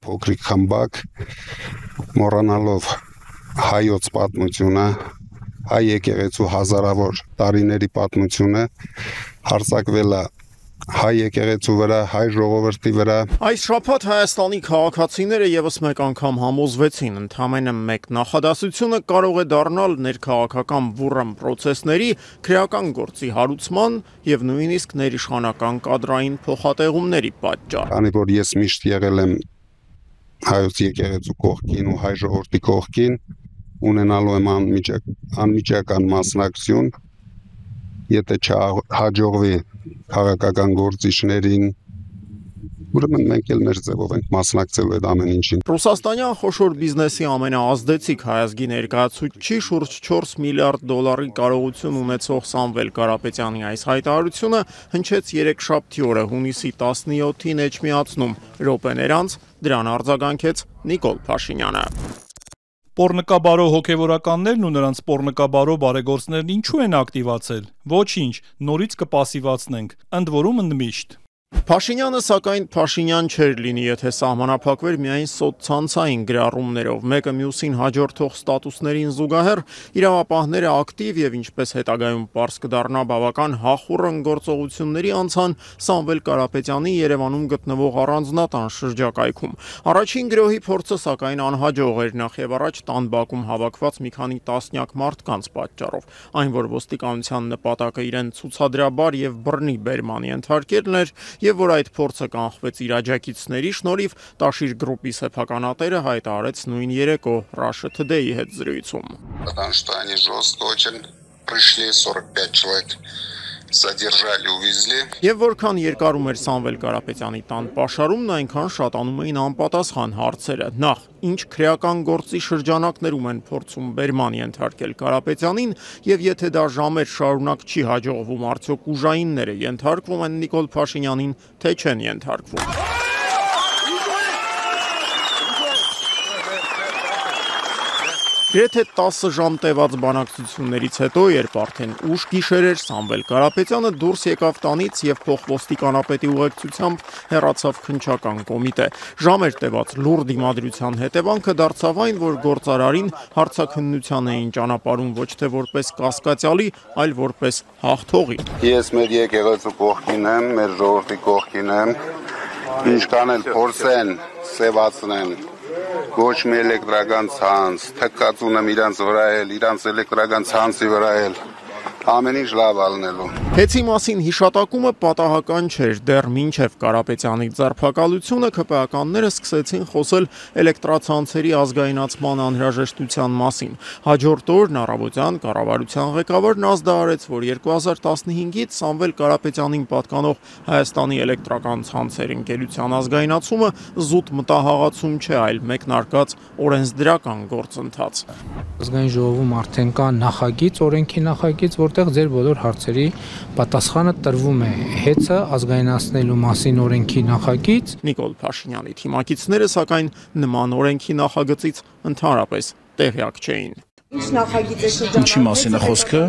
փոքրիկ խմբակ, մոռանալով հայոց պատմությունը, հայ եկեղեցու հազարավոր տարիների պատմությունը, հարձակվել է հայ եկեղեցու վրա, հայ ժողովրդի վրա։ Այս շաբաթ Հայաստանի քաղաքացիները եւս մեկ անգամ համոզվեցին, ընդամենը մեկ նախադասությունը կարող է դառնալ ներքաղաքական բուռն պրոցեսների, քրեական գործի հարուցման եւ նույնիսկ ներիշխանական կադրային փոխատեղումների պատճառ։ Քանի որ ես միշտ եղել եմ հայոց եկեղեցու կողքին ու հայ ժողովրդի կողքին, ունենալու եմ անմիջական մասնակցություն, եթե չհաջողվի քաղաքական գործիչներին, ուրեմն մենք էլ մեր ձևով ենք մասնակցելու այդ ամեն ինչին։ Ռուսաստանյան խոշոր բիզնեսի ամենաազդեցիկ հայազգի ներկայացուցիչի շուրջ 4 միլիարդ դոլարի կարողություն ունեցող Սամվել Կարապետյանի այս հայտարարությունը հնչեց երեքշաբթի օրը հունիսի 17-ին Էջմիածնում, րոպեներ անց դրան արձագանքեց Նիկոլ Փաշինյանը։ Պոռնկաբարո հոգևորականներն ու նրանց պոռնկաբարո բարեգործներն ինչու են ակտիվացել։ Ոչինչ, նորից կպասիվացնենք, ընդ որում ընդմիշտ։ Փաշինյանը սակայն Փաշինյան չէր լինի, եթե սահմանափակվեր միայն սոցցանցային գրառումներով, մեկը մյուսին հաջորդող ստատուսներին զուգահեռ իրավապահները ակտիվ եւ ինչպես հետագայում պարզ կդառնա բավական հախուռն գործողությունների անցան Սամվել Կարապետյանի Երևանում գտնվող առանձնատան շրջակայքում։ Առաջին գրոհի փորձը սակայն անհաջող էր, նախ եւ առաջ տան բակում հավաքված մի քանի տասնյակ մարդկանց պատճառով, այն որ ոստիկանության նպատակը իրեն ցուցադրաբար եւ բռնի բերման ենթարկելն էր, եւ որ այդ փորձը կանխվեց իր աջակիցների շնորհիվ, Տաշիր գրուպի սեփականատերը հայտարարեց նույն երեկո Russia Today-ի հետ զրույցում։ Потому что они жестко очень пришли, 45 человек задержали, увезли. Եվ որքան երկարում էր Սամվել Կարապետյանի տան պաշարումն, այնքան շատանում էին անպատասխան հարցերը։ Նախ, ինչ քրեական գործի շրջանակներում են փորձում բերման ենթարկել Կարապետյանին, եւ եթե դա ժամեր շարունակ չի հաջողվում, արդյոք ուժայինները ենթարկվում են Նիկոլ Փաշինյանին, թե չեն ենթարկվում։ Գրեթե 10 ժամ տևած բանակցություններից հետո, երբ արդեն ուշ գիշեր էր, Սամվել Կարապետյանը դուրս եկավ տանից եւ փոխոստիկանապետի ուղեկցությամբ հեռացավ քննչական կոմիտե։ Ժամեր տևած լուռ դիմադրության հետևանքը դարձավ այն, որ գործարարին հարցաքննության էին ճանապարհում ոչ թե որպես կասկածյալի, այլ որպես հաղթողի։ Ես մեր եկեղեցու կողքին եմ, մեր ժողովրդի կողքին եմ, ինչքան էլ փորձեն սևացնեն ոչ մի էլեկտրական ցանց, թքած ունեմ իրանց վրա էլ, իրանց էլեկտրական ցանցի վրա էլ, ամեն ինչ լավ ալնելու։ Հեցի մասին հիշատակումը պատահական չէր, դեռ մինչև Կարապետյանի ձերբակալությունը ՔՊԱ-կանները սկսեցին խոսել էլեկտրացանցերի ազգայնացման անհրաժեշտության մասին։ Հաջորդ օրն առավոտյան կառավարության ղեկավարն ազդարարեց, որ 2015-ից Սամվել Կարապետյանին պատկանող Հայաստանի էլեկտրական ցանցեր ընկերության ազգայնացումը զուտ մտահաղացում չէ, այլ մեկնարկած օրենսդրական գործընթաց։ Ազգային ժողովում արդեն կա նախագիծ, օրենքի նախագիծ, որտեղ ձեր բոլոր հարցերի պատասխանը տրվում է հեծը ազգայնացնելու մասին օրենքի նախագիծ։ Նիկոլ Փաշինյանի թիմակիցները սակայն նման օրենքի նախագծից ընդհանրապես տեղյակ չէին։ Ինչ նախագիծ է շրջանառվել։ Ինչի մասին է խոսքը։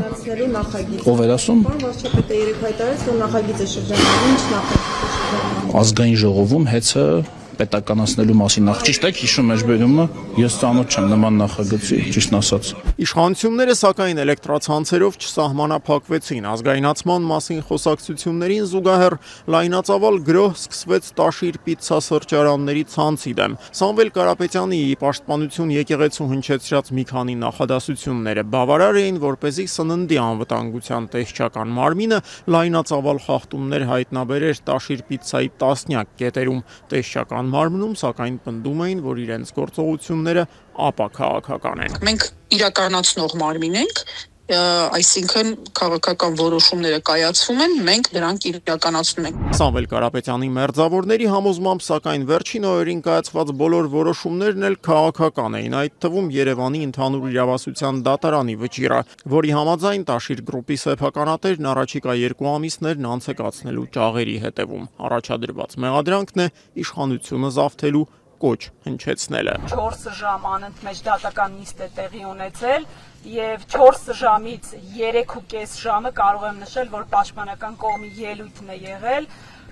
Ով էր ասում։ Վարչապետը երեք հայտարարեց, որ նախագիծ է շրջանառվել, ինչ նախագիծ է շրջանառվել։ Ազգային ժողովում հեծը պետականացնելու մասին նախ ճիշտ է հիշում մեջբերումը, ես ծանոթ չեմ նման նախագծի, ճիշտն ասած։ Իշխանությունները սակայն էլեկտրացանցերով չսահմանափակվեցին, ազգայնացման մասին խոսակցություններին զուգահեռ լայնածավալ գրոհ սկսվեց Տաշիր պիցցա սրճարանների ցանցի դեմ։ Սամվել Կարապետյանի պաշտպանություն եկեղեցու հնչեցրած մի քանի նախադասությունները բավարար էին, որպեսզի սննդի անվտանգության տեսչական մարմինը լայնածավալ խախտումներ հայտնաբերեր Տաշիր պիցցայի տասնյակ կետերում տեսչական մարմնում, սակայն պնդում էին, որ իրենց գործողությունները ապաքաղաքական են։ Մենք իրականացնող մարմին ենք, այսինքն քաղաքական որոշումները կայացվում են, մենք դրանք իրականացնում ենք։ Սամվել Կարապետյանի մերձավորների համոզմամբ, սակայն վերջին օրերին կայացված բոլոր որոշումներն էլ քաղաքական էին, այդ թվում Երևանի ընդհանուր իրավասության դատարանի վճիռը, որի համաձայն Տաշիր գրուպի սեփականատերն առաջիկա 2 ամիսներն անց է կացնելու ճաղերի հետևում։ Առաջադրված մեղադրանքն է իշխանությունը զավթելու կոչ հնչեցնելը։ 4 ժամ անընդմեջ դատական նիստ է տեղի ունեցել եւ 4 ժամից 3.5 ժամը կարող եմ նշել, որ պաշտպանական կողմի ելույթն է եղել։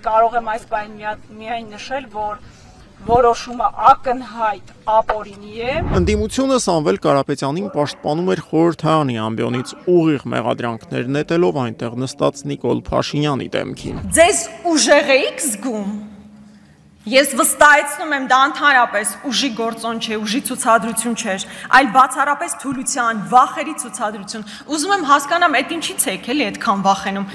Կարող եմ այս բանը միայն նշել, որ որոշումը ակնհայտ ապօրինի է։ Ընդդիմությունը Սամվել Կարապետյանին պաշտպանում էր խորհրդարանի ամբիոնից ուղիղ մեղադրանքներ նետելով այնտեղ նստած Նիկոլ Փաշինյանի դեմքին։ Ձեզ ուժեղ եք զգում։ Ես վստահեցնում եմ, դա ընդհանրապես ուժի գործոն չէ, ուժի ցուցադրություն չէր, այլ բացառապես թուլության, վախերի ցուցադրություն։ Ուզում եմ հասկանամ, այդ ինչից եք էլի այդքան վախենում։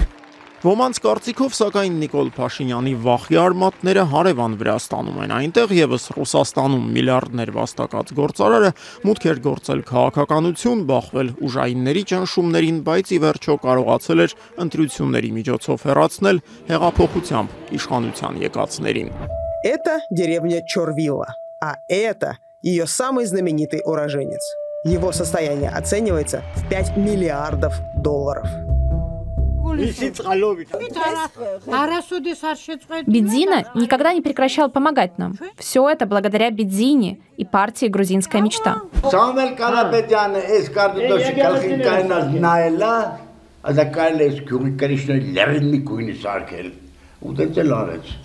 Ոմանց կարծիքով, սակայն Նիկոլ Փաշինյանի վախի արմատները հարևան Վրաստանում են, այնտեղ եւս Ռուսաստանում միլիարդներ վաստակած գործարարը մուտք էր գործել քաղաքականություն, բախվել ուժայինների ճնշումներին, բայց ի վերջո կարողացել էր ընտրությունների միջոցով հեռացնել հեղափոխությամբ իշխանության եկածներին։ Это деревня Чорвилла, а это ее самый знаменитый уроженец. Его состояние оценивается в 5 миллиардов долларов. Бедзина никогда не прекращал помогать нам. Все это благодаря Бедзине и партии «Грузинская мечта».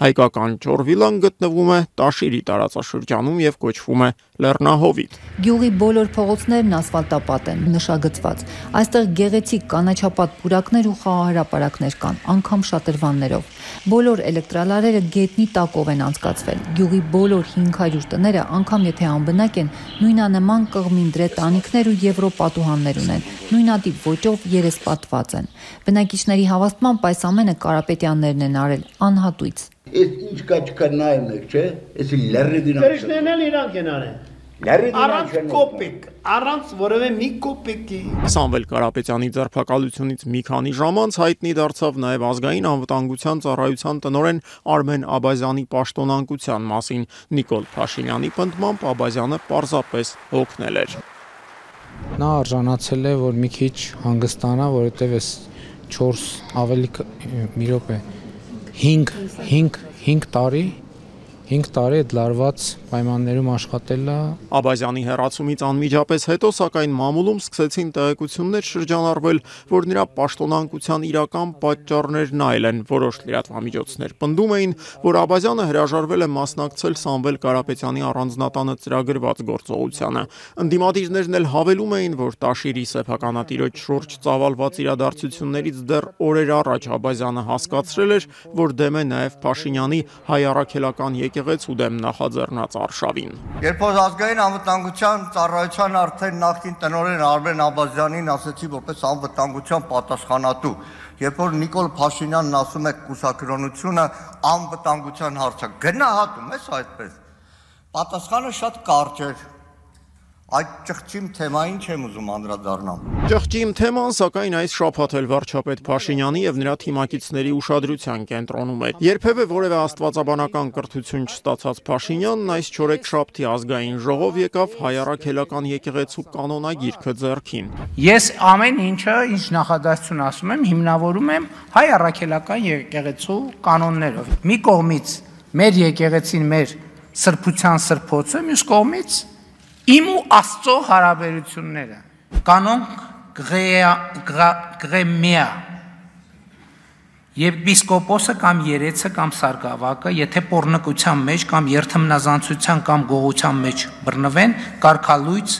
Հայկական Չորվիլան գտնվում է Տաշիրի տարածաշրջանում եւ կոչվում է Լեռնահովիտ։ Գյուղի բոլոր փողոցներն ասֆալտապատ են, նշագծված։ Այստեղ գեղեցիկ կանաչապատ պուրակներ ու խաղահրապարակներ կան, անգամ շատրվաններով։ Բոլոր էլեկտրալարերը գետնի տակով են անցկացվել։ Գյուղի բոլոր 500 տները, անգամ եթե անբնակ են, նույնանման կղմինդրե տանիքներ ու եվրոպատուհաններ ունեն, նույնատիպ ոճով երեսպատված են։ Բնակիչների հավաստմամբ այս ամենը Կարապետյաններն են արել, անհատույց։ Այս ինչ կա նայում եք, չէ՞, այս լեռնին Կրիշներն էլ իրանք են արել։ Առանց կոպեկ, առանց որևէ մի կոպեկի։ Սամվել Կարապետյանի ձերբակալությունից մի քանի ժամ անց հայտնի դարձավ նաև ազգային անվտանգության ծառայության տնօրեն Արմեն Աբազյանի պաշտոնանկության մասին։ Նիկոլ Փաշինյանի պնդմամբ Աբազյանը պարզապես հոգնել էր։ Նա արժանացել է, որ մի քիչ հանգստանա, որովհետև այս 4 ավելի մի րոպե 5 տարի այդ լարված պայմաններում աշխատել է։ Աբազյանի հեռացումից անմիջապես հետո, սակայն մամուլում սկսեցին տեղեկություններ շրջանառվել, որ նրա պաշտոնանկության իրական պատճառներն այլ են։ Որոշ լրատվամիջոցներ պնդում էին, որ Աբազյանը հրաժարվել է մասնակցել Սամվել Կարապետյանի առանձնատանը ծրագրված գործողությանը։ Ընդդիմադիրներն էլ հավելում էին, որ Տաշիրի սեփականատիրոջ շուրջ ծավալված իրադարձություններից դեռ օրեր առաջ Աբազյանը հասկացրել էր, որ դեմ է նաև Փաշինյանի հայ առաքելական եկեղեցու դեմ նախաձեռնած արշավին։ Երբ որ ազգային անվտանգության ծառայության արդեն նախկին տնօրեն Արմեն Աբազյանին ասեցի որպես անվտանգության պատասխանատու, երբ որ Նիկոլ Փաշինյանն ասում է կուսակրոնությունը անվտանգության հարց է, գնահատում ես այդպես։ Պատասխանը շատ կարճ էր։ Այդ ճղճիմ թեմային չեմ ուզում անդրադառնամ։ Ճղճիմ թեման, սակայն այս շաբաթ էլ վարչապետ Փաշինյանի եւ նրա թիմակիցների ուշադրության կենտրոնում է։ Երբևէ որևէ աստվածաբանական կրթություն չստացած Փաշինյանն այս չորեքշաբթի ազգային ժողով եկավ հայ առաքելական եկեղեցու կանոնագիրքը ձեռքին։ Ես ամեն ինչը, ինչ նախադասություն ասում եմ, հիմնավորում եմ հայ առաքելական եկեղեցու կանոններով։ Մի կողմից մեր եկեղեցին մեր սրբության սրբոցը, մյուս կողմից Իմ ու Աստծո հարաբերությունները, կանոն գրեմիա, եպիսկոպոսը կամ երեցը կամ սարգավակը, եթե պոռնկության մեջ կամ երթմնազանցության կամ գողության մեջ բռնվեն, կարգալույծ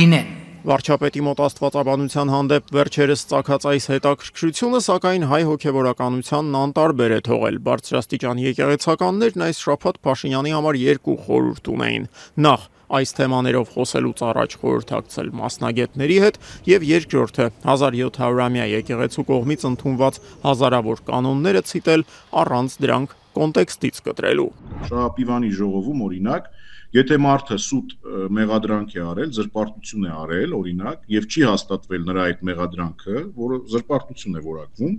լինեն։ Վարչապետի մոտ աստվածաբանության հանդեպ վերջերս ծագած այս հետաքրքրությունը, սակայն հայ հոգևորականությանն անտարբեր է թողել։ Բարձրաստիճան եկեղեցականներն այս շաբաթ Փաշինյանի համար երկու խորհուրդ ունեին։ Նախ այս թեմաներով խոսելուց առաջ խորհրդակցել մասնագետների հետ եւ երկրորդը 1700-ամյա եկեղեցու կողմից ընդունված հազարավոր կանոնները ցիտել առանց դրանք կոնտեքստից կտրելու։ Շահապիվանի ժողովում օրինակ, եթե մարդը սուտ մեղադրանք է արել, զրպարտություն է արել, օրինակ, եւ չի հաստատվել նրա այդ մեղադրանքը, որը զրպարտություն է որակվում,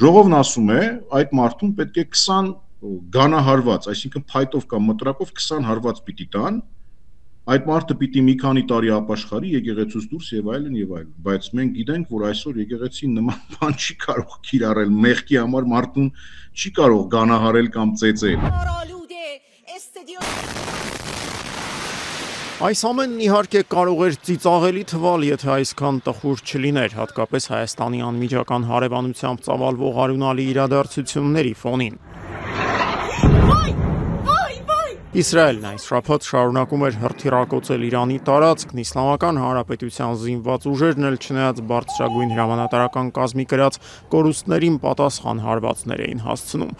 ժողովն ասում է, այդ մարդուն պետք է 20 գանահարված, այսինքն փայտով կամ մտրակով 20 հարված պիտի տան, այդ մարդը պիտի մի քանի տարի ապաշխարի եկեղեցուց դուրս եւ այլն, բայց մենք գիտենք, որ այսօր եկեղեցին նման բան չի կարող կիրառել, մեղքի համար մարդուն չի կարող գանահարել կամ ծեծել։ Այս ամենն իհարկե կարող էր ծիծաղելի թվալ, եթե այսքան տխուր չլիներ, հատկապես Հայաստանի անմիջական հարևանությամբ ծավալվող արյունալի իրադարձությունների ֆոնին։ Իսրայելն այս շաբաթ շարունակում էր հրթիռակոծել Իրանի տարածքն, Իսլամական Հանրապետության զինված ուժերն էլ չնայած բարձրագույն հրամանատարական կազմի կրած կորուստներին պատասխան հարվածներ էին հասցնում։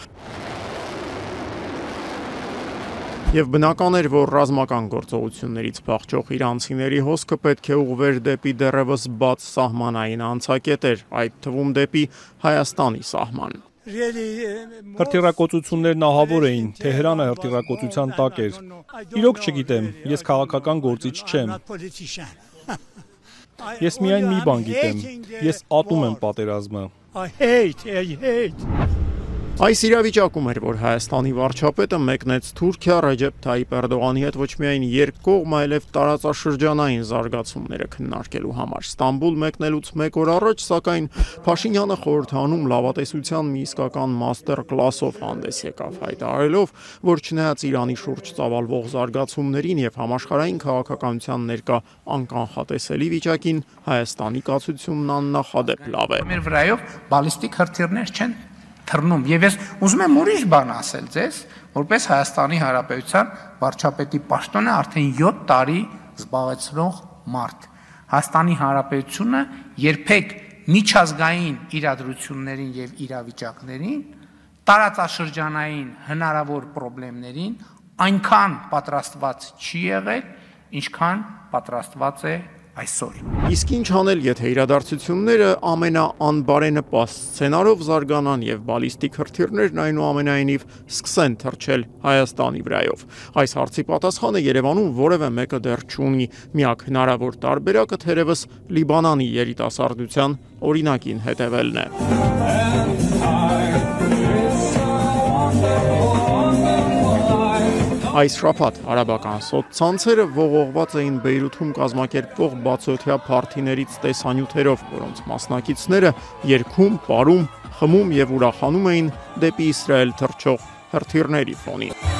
Եվ բնական էր, որ ռազմական գործողություններից փախչող իրանցիների հոսքը պետք է ուղղվեր դեպի դեռևս բաց սահմանային անցակետեր, այդ թվում դեպի Հայաստանի սահման։ Հրթիռակոծություններն ահավոր էին, Թեհրանը հրթիռակոծության տակ էր։ Իրոք չգիտեմ, ես քաղաքական գործիչ չեմ։ Ես միայն մի բան գիտեմ, ես ատում եմ պատերազմը։ Այս իրավիճակում էր, որ Հայաստանի վարչապետը մեկնեց Թուրքիա Ռեջեփ Թայիպ Էրդողանի հետ ոչ միայն երկկողմ, այլև տարածաշրջանային զարգացումները քննարկելու համար։ Ստամբուլ մեկնելուց մեկ օր առաջ, սակայն Փաշինյանը խորհրդանում լավատեսության մի իսկական մաստեր կլասով հանդես եկավ, հայտարարելով, որ չնայած Իրանի շուրջ ծավալվող զարգացումներին եւ համաշխարհային քաղաքականության ներկա անկանխատեսելի վիճակին, Հայաստանի կացությունն աննախադեպ լավ է։ Մեր վրայով բալիստիկ հրթիռներ չեն թռնում, եւ ես ուզում եմ ուրիշ բան ասել ձեզ, որպես Հայաստանի Հանրապետության վարչապետի պաշտոնը արդեն 7 տարի զբաղեցնող մարդ։ Հայաստանի Հանրապետությունը երբեք միջազգային իրադրություններին եւ իրավիճակներին, տարածաշրջանային հնարավոր խնդիրներին այնքան պատրաստված չի եղել, ինչքան պատրաստված է այսօր։ Իսկ ինչ անել, եթե իրադարձությունները ամենաանբարենպաստ սցենարով զարգանան եւ բալիստիկ հրթիռներն այնուամենայնիվ սկսեն թռչել Հայաստանի վրայով։ Այս հարցի պատասխանը Երևանում որևէ մեկը դեռ չունի։ Միակ հնարավոր տարբերակը թերևս Լիբանանի երիտասարդության օրինակին հետևելն է։ Այս շաբաթ արաբական սոցցանցերը ողողված էին Բեյրութում կազմակերպվող բացօթյա փարթիներից տեսանյութերով, որոնց մասնակիցները երգում, պարում, խմում եւ ուրախանում էին դեպի Իսրայել թռչող հրթիռների ֆոնին։